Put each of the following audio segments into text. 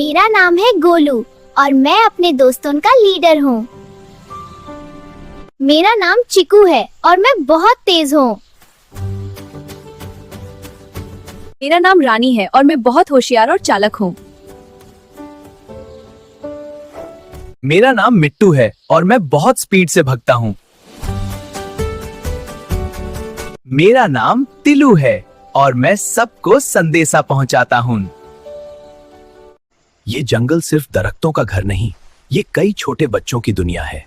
मेरा नाम है गोलू और मैं अपने दोस्तों का लीडर हूँ। मेरा नाम चिकू है और मैं बहुत तेज हूँ। मेरा नाम रानी है और मैं बहुत होशियार और चालाक हूँ। मेरा नाम मिट्टू है और मैं बहुत स्पीड से भागता हूँ। मेरा नाम तिलू है और मैं सबको संदेशा पहुंचाता हूँ। ये जंगल सिर्फ दरख्तों का घर नहीं, ये कई छोटे बच्चों की दुनिया है।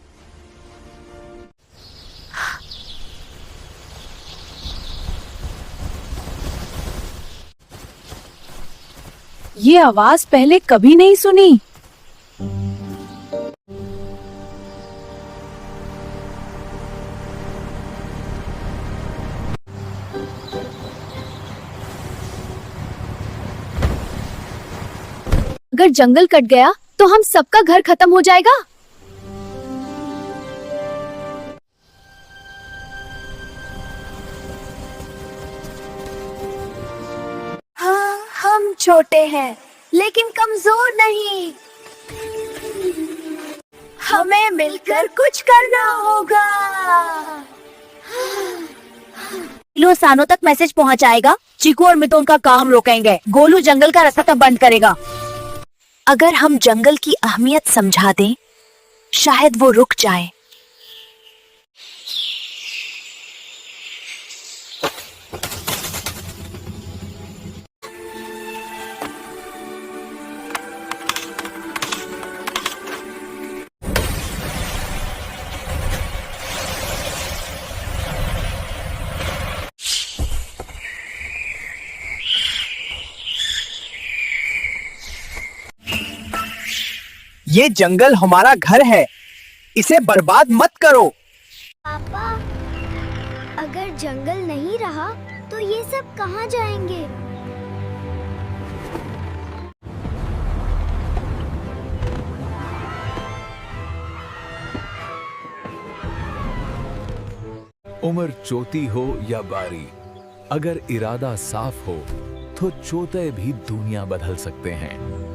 ये आवाज पहले कभी नहीं सुनी। अगर जंगल कट गया तो हम सबका घर खत्म हो जाएगा। हाँ, हम छोटे हैं लेकिन कमजोर नहीं। हमें मिलकर कुछ करना होगा। लो सानों तक मैसेज पहुंचाएगा। चीकू और मिथुन का काम रोकेंगे। गोलू जंगल का रास्ता तब बंद करेगा। अगर हम जंगल की अहमियत समझा दें, शायद वो रुक जाए। ये जंगल हमारा घर है, इसे बर्बाद मत करो। पापा, अगर जंगल नहीं रहा तो ये सब कहाँ जाएंगे? उम्र चोटी हो या बारी, अगर इरादा साफ हो तो चोते भी दुनिया बदल सकते हैं।